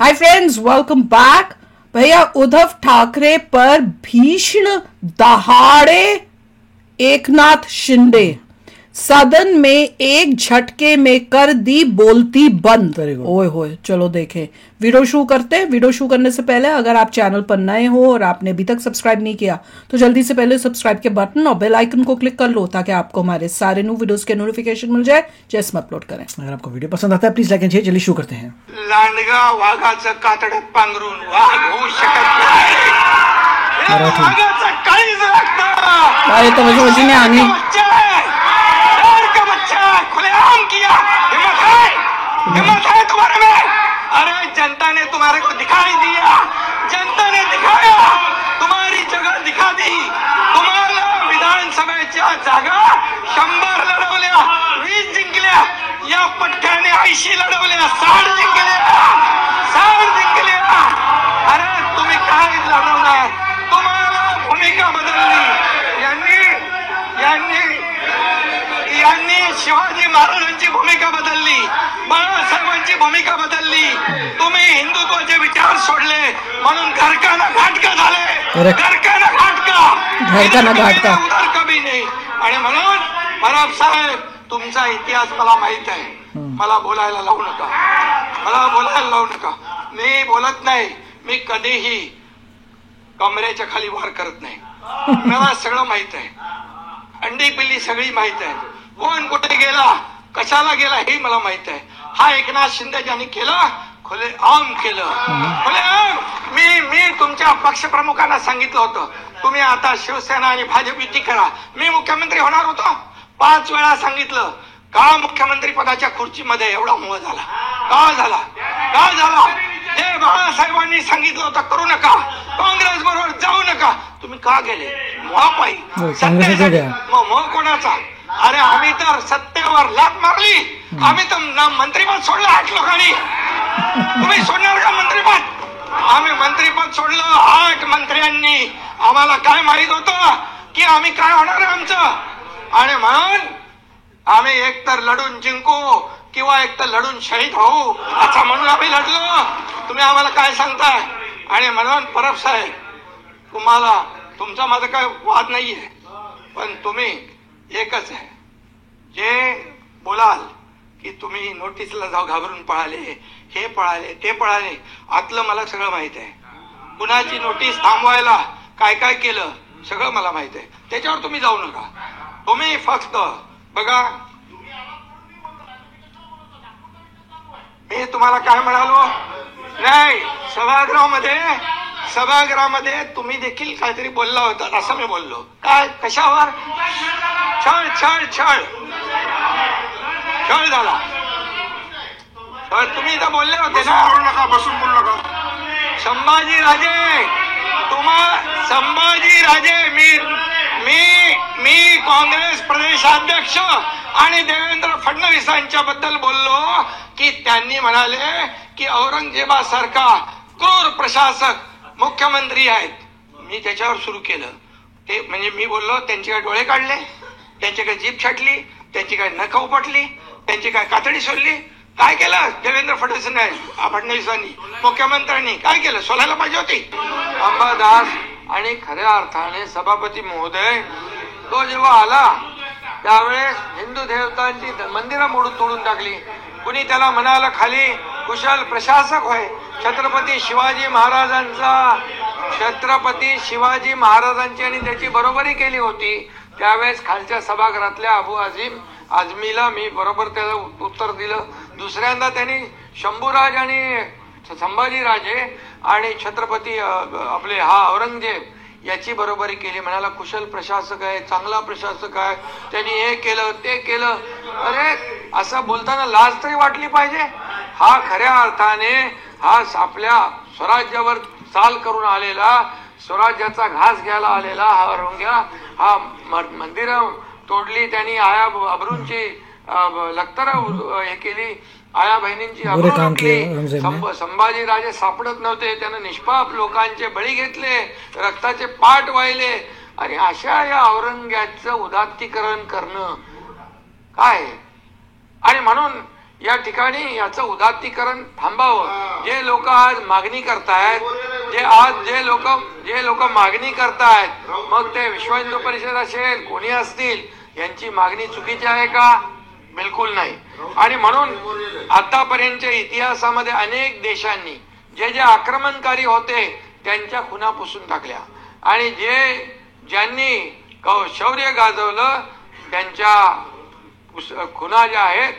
Hi friends, welcome back. भैया उद्धव ठाकरे पर भीषण दहाड़े एकनाथ शिंदे सदन में एक झटके में कर दी बोलती बंद। ओए होए, चलो देखें वीडियो शुरू करते हैं। वीडियो शुरू करने से पहले अगर आप चैनल पर नए हो और आपने अभी तक सब्सक्राइब नहीं किया तो जल्दी से पहले सब्सक्राइब के बटन और बेल आइकन को क्लिक कर लो ताकि आपको हमारे सारे न्यू वीडियोस के नोटिफिकेशन मिल जाए जैसे हम अपलोड करें। अगर आपको वीडियो पसंद आता है प्लीज लाइक एंड शेयर। जल्दी शुरू करते हैं। लांडगा वाघाचं कातडं पांघरून वाघ होऊ शकत नाही। वाघाचं काळीज लागतं। अरे तो मुझे नहीं आनी। खुलेआम किया। हिम्मत है तुम्हारे में। अरे जनता ने तुम्हारे को दिखाई दिया। जनता ने दिखाया, तुम्हारी जगह दिखा दी। तुम्हाला विधानसभेच्या जागा 100 लढवल्या, 20 जिंकल्या। या पठ्ठ्याने 80 लढवल्या, 60 जिंकल्या। अरे तुम्ही काय लढवणार? तुम्हाला भूमिका बदलली। यांनी शिवाजी महाराजांची भूमिका बदलली, बाळासाहेबांची भूमिका बदलली। तुम्ही हिंदुत्वाचे विचार सोडले म्हणून घरकाना घाटका झाले। घरकाना घाटका उधार कभी नाही। आणि म्हणून परब साहेब, तुमचा इतिहास मला माहित आहे। मला बोलायला लावू नका। मी बोलत नाही। मी कधीही कमरेच्या खाली वार करत नाही। मला सगळं माहित आहे। अंडी पिल्ली सगळी माहित आहे। कोण कुठे गेला, कशाला गेला हे मला माहित आहे। हा एकनाथ शिंदे ज्यांनी केलं, खुलेआम केलं। खुलेआम मी तुमच्या पक्षप्रमुखांना सांगितलं होतं, तुम्ही आता शिवसेना आणि भाजप युती करा। मी मुख्यमंत्री होणार होतो। 5 वेळा सांगितलं। का मुख्यमंत्री पदाच्या खुर्चीमध्ये एवढा मोह झाला? का झाला? जे बाळासाहेबांनी सांगितलं होतं करू नका, काँग्रेस बरोबर जाऊ नका, तुम्ही का गेले? मोहापायी। मोह कोणाचा? अरे आम्ही तर सत्तेवर लाथ मारली। आम्ही तर मंत्रीपद सोडलं 8 लोकांनी। तुम्ही सोडणार का मंत्रीपद? आम्ही मंत्रीपद सोडलं 8 मंत्र्यांनी। आम्हाला काय माहित होतं की आम्ही काय होणार आहे आमचं? आणि म्हणून आम्ही एकतर लढून जिंकू किंवा एकतर लढून शहीद होऊ असं म्हणून आम्ही लढलो। तुम्ही आम्हाला काय सांगताय? आणि म्हणून परब साहेब, तुमचा माझा काय वाद नाहीये, पण तुम्ही एकच आहे, जे बोलाल की तुम्ही नोटीसला जाऊ घाबरून पळाले, हे पळाले, ते पळाले, आतलं मला सगळं माहित आहे। कुणाची नोटीस थांबवायला काय केलं सगळं मला माहित आहे। त्याच्यावर तुम्ही जाऊ नका। तुम्ही फक्त बघा, मी तुम्हाला काय म्हणालो नाही, सभागृहामध्ये तुम्ही देखील काहीतरी बोलला होता असं मी बोललो। काय? कशावर? छळ झाला। तुम्ही इथं बोलले होते ना, बसून बोलू नका। संभाजीराजे, मी काँग्रेस प्रदेशाध्यक्ष आणि देवेंद्र फडणवीसांच्या बद्दल बोललो की त्यांनी म्हणाले की औरंगजेबासारखा क्रूर प्रशासक मुख्यमंत्री आहेत। मी त्याच्यावर सुरू केलं ते, म्हणजे मी बोललो त्यांची काय डोळे काढले, त्यांची काय जीभ छाटली, त्यांची काय नख उपटली, त्यांची काय कातडी सोडली? काय केलं देवेंद्र फडणवीसांनी, मुख्यमंत्र्यांनी काय केलं? सोलायला पाहिजे होती। अंबादास आणि खऱ्या अर्थाने सभापती महोदय तो जेव्हा आला त्यावेळेस हिंदू देवतांची मंदिरं तोडून टाकली। कुणी त्याला म्हणाला खाली कुशल प्रशासक होय। छत्रपती शिवाजी महाराजांची आणि त्याची बरोबरी केली होती। त्यावेळेस खालच्या सभागृहातल्या अबू आझमीला मी बरोबर त्याला उत्तर दिलं। दुसऱ्यांदा त्यांनी शंभूराज आणि संभाजीराजे आणि छत्रपती आपले औरंगजेब याची बरोबरी केली। म्हणाला कुशल प्रशासक आहे, चांगला प्रशासक आहे, त्यांनी हे केलं ते केलं। अरे असं बोलताना लाज तरी वाटली पाहिजे। हा खऱ्या अर्थाने हा आपल्या स्वराज्यावर चाल करून आलेला, स्वराज्याचा घास घ्यायला आलेला हा औरंग्या, हा मंदिर तोडली त्यांनी, आया अब्रूंची लखतर हे केली, आया बहिणींची अब्रू केली। संभाजीराजे सापडत नव्हते, त्यानं निष्पाप लोकांचे बळी घेतले, रक्ताचे पाट वाहिले। आणि अशा या औरंग्याचं उदात्तीकरण करणं काय? आणि म्हणून या ठिकाणी याचं उदात्तीकरण थांबावं. जे लोक आज मागणी करतायत, जे लोक मागणी करतायत, मग ते विश्व हिंदू परिषद असेल, कोणी असतील, यांची मागणी चुकीची आहे का? बिलकुल नाही. आणि म्हणून आतापर्यंतच्या इतिहासामध्ये अनेक देशांनी जे जे आक्रमणकारी होते त्यांच्या खुणा पुसून टाकल्या आणि ज्यांनी शौर्य गाजवलं त्यांच्या खुणा ज्या आहेत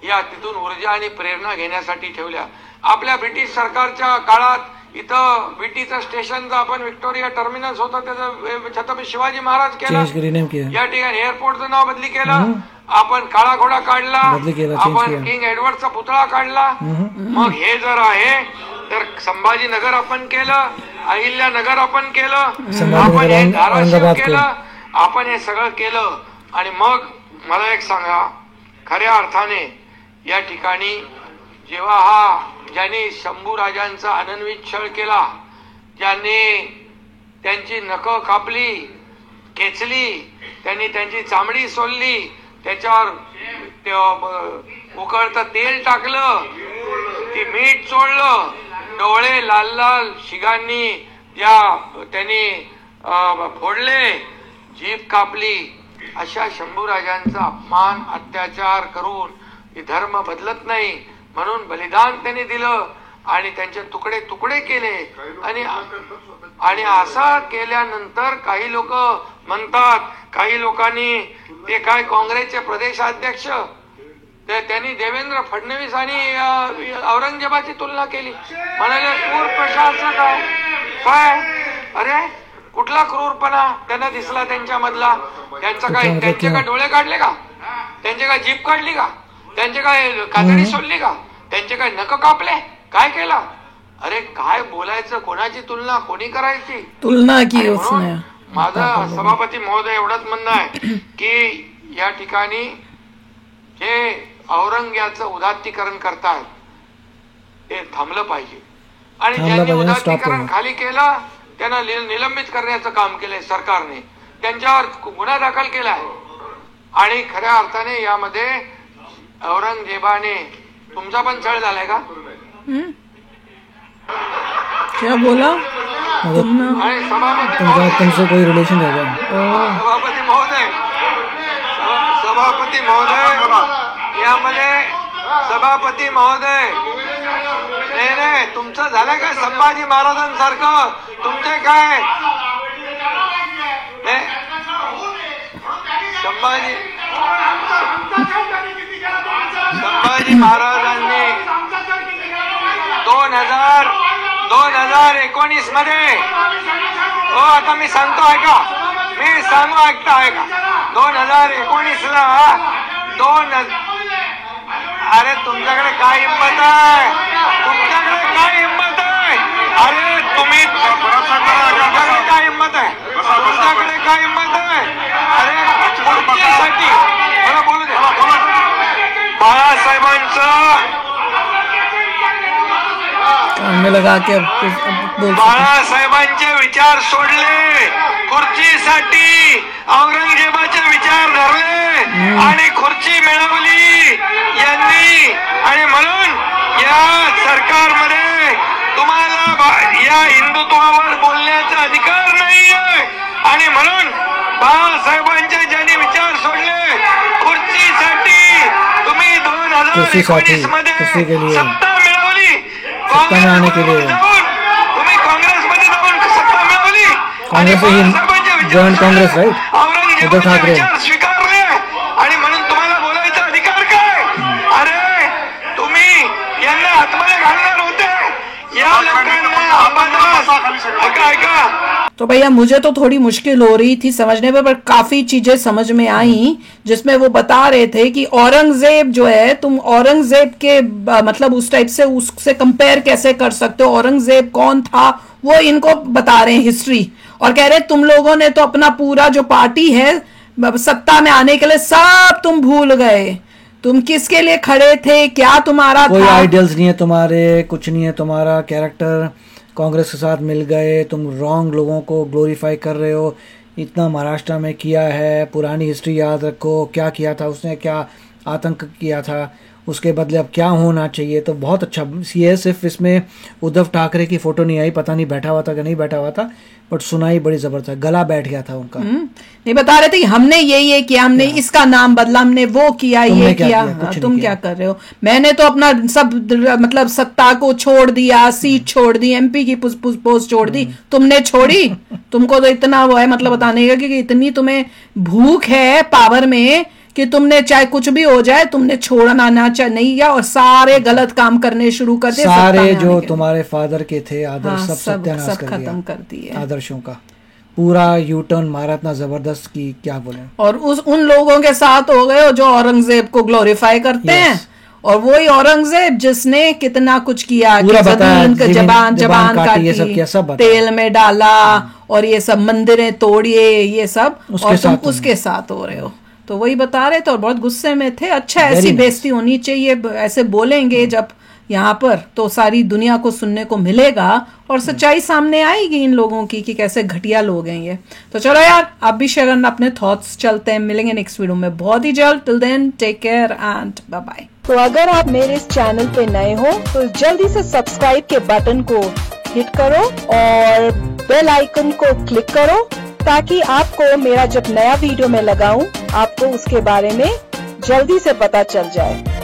या तिथून ऊर्जा आणि प्रेरणा घेण्यासाठी ठेवल्या. आपल्या ब्रिटिश सरकारच्या काळात इथं बीटीचं स्टेशनचं आपण विक्टोरिया टर्मिनस होतं त्याचं छत्रपती शिवाजी महाराज केलं. या ठिकाणी एअरपोर्टचं नाव बदली केलं. आपण काळा घोडा काढला, आपण किंग एडवर्डचा पुतळा काढला. मग हे जर आहे तर संभाजीनगर आपण केलं, अहिल्यानगर आपण केलं, आपण हे धाराशिव केलं, आपण हे सगळं केलं. आणि मग मला एक सांगा, खऱ्या अर्थाने या ठिकाणी जेव्हा ज्यांनी शंभू राजांचा अनन्वित छळ केला, ज्यांनी त्यांची नखं कापली, खेचली, त्यांनी त्यांची चामडी सोलली, त्याच्यावर उकळतं तेल टाकलं, ती मीठ चोळलं, डोळे लाल लाल शिगांनी त्यांनी फोडले, जीभ कापली, अशा शंभूराजांचा अपमान अत्याचार करून धर्म बदलत नाही म्हणून बलिदान त्यांनी दिलं आणि त्यांचे तुकडे तुकडे केले. आणि असं केल्यानंतर काही लोक म्हणतात, काही लोकांनी ते काय काँग्रेसचे प्रदेशाध्यक्ष त्यांनी देवेंद्र फडणवीस आणि औरंगजेबाची तुलना केली, म्हणाले क्रूर प्रशासक काय. अरे कुठला क्रूरपणा त्यांना दिसला त्यांच्यामधला? त्यांचे काय डोळे काढले का? त्यांचे काय जीभ काढली का? त्यांचे काय कातडी सोडली का? त्यांचे काय नख कापले? काय केलं? अरे काय बोलायचं? कोणाची तुलना कोणी करायची? तुलना की उसने. माझं सभापती महोदय एवढंच म्हणणं आहे की या ठिकाणी जे औरंग्याचं उदात्तीकरण करतात ते थांबलं पाहिजे. आणि ज्यांनी उदात्तीकरण खाली केलं त्यांना निलंबित करण्याचं काम केलंय सरकारने, त्यांच्यावर गुन्हा दाखल केलाय. आणि खऱ्या अर्थाने यामध्ये औरंगजेबाने तुमचा पण छळ झालाय का? क्या बोला? आणि सभापती महोदय यामध्ये सभापती महोदय नाही तुमचं झालं काय? संभाजी महाराजांसारखं तुमचे काय? संभाजी महाराजांनी 2019 मध्ये हो आता मी सांगतो ऐका, मी सांगू ऐकता ऐका. 2019 ला अरे तुमच्याकडे काय हिंमत आहे? तुमच्याकडे काय हिंमत आहे? अरे तुम्ही तुमच्याकडे काय हिंमत आहे? तुमच्याकडे काय हिंमत आहे? अरे खुर्चीसाठी मला बोलू दे. बाळासाहेबांचे विचार सोडले, खुर्चीसाठी औरंगजेबाचे विचार धरले आणि खुर्ची मिळवली यांनी. आणि म्हणून या सरकारमध्ये तुम्हाला या हिंदुत्वावर बोलण्याचा अधिकार नाही आहे. आणि म्हणून बाळासाहेबांचे ज्यांनी विचार सोडले खुर्चीसाठी तुम्ही 2019 मध्ये सत्ता मिळवली, तुम्ही काँग्रेसमध्ये जाऊन सत्ता मिळवली आणि जॉईंट काँग्रेस राईट उद्धव ठाकरे स्वीकारले. आणि म्हणून तुम्हाला बोलायचा अधिकार काय? अरे तुम्ही यांना आतमध्ये घालणार होते या लोकांना. ऐका तो भैया मुझे तो थोड़ी मुश्किल हो रही थी समझने में, पर काफी चीजें समझ में आई जिसमें वो बता रहे थे कि औरंगजेब जो है, तुम औरंगजेब के मतलब उस टाइप से उससे कंपेयर कैसे कर सकते हो? औरंगजेब कौन था वो इनको बता रहे हैं हिस्ट्री, और कह रहे तुम लोगों ने तो अपना पूरा जो पार्टी है सत्ता में आने के लिए सब तुम भूल गए. तुम किसके लिए खड़े थे? क्या तुम्हारा कोई आइडियल्स नहीं है तुम्हारे, कुछ नहीं है तुम्हारा कैरेक्टर. कांग्रेस के साथ मिल गए, तुम रॉन्ग लोगों को ग्लोरीफाई कर रहे हो. इतना महाराष्ट्र में किया है, पुरानी हिस्ट्री याद रखो, क्या किया था उसने, क्या आतंक किया था. उसके बदले अब क्या होना चाहिए। तो बहुत अच्छा ये सिर्फ इसमें उद्धव ठाकरे की फोटो नहीं आई, पता नहीं बैठा हुआ था कि नहीं बैठा हुआ था, बट सुनाई बड़ी जबरदस्त, गला बैठ गया था उनका। नहीं बता रहे थे कि हमने ये किया, हमने इसका नाम बदला, हमने वो किया, ये किया। तुम क्या कर रहे हो? मैंने तो अपना सब मतलब सत्ता को छोड़ दिया, सीट छोड़ दी, MP की पोस्ट छोड़ दी, तुमने छोड़ी? तुमको तो इतना वो है मतलब बताने का कि इतनी तुम्हें भूख है पावर में कि तुमने चाहे कुछ भी हो जाए तुमने छोड़ना ना नहीं किया और सारे गलत काम करने शुरू कर दिए। सारे जो तुम्हारे फादर के थे आदर्श सब सत्यानाश सब खत्म कर दिए आदर्शों का, पूरा यू टर्न मारा इतना जबरदस्त की क्या बोले। और उन लोगों के साथ हो गए जो औरंगजेब को ग्लोरीफाई करते हैं, और वही औरंगजेब जिसने कितना कुछ किया, जबान काटी, तेल में डाला और ये सब मंदिरें तोड़िए, ये सब, और तुम उसके साथ हो रहे हो। तो वही बता रहे थे और बहुत गुस्से में थे। अच्छा, ऐसी बेइज्जती होनी चाहिए, ऐसे बोलेंगे जब यहाँ पर तो सारी दुनिया को सुनने को मिलेगा और सच्चाई सामने आएगी इन लोगों की कि कैसे घटिया लोग हैं ये। तो चलो यार, आप भी शेयर करना अपने थॉट्स। चलते हैं, मिलेंगे नेक्स्ट वीडियो में बहुत ही जल्द। Till then take care and bye bye. तो अगर आप मेरे इस चैनल पे नए हो तो जल्दी से सब्सक्राइब के बटन को हिट करो और बेल आइकन को क्लिक करो ताकि आपको मेरा जब नया वीडियो मैं लगाऊं आपको उसके बारे में जल्दी से पता चल जाए।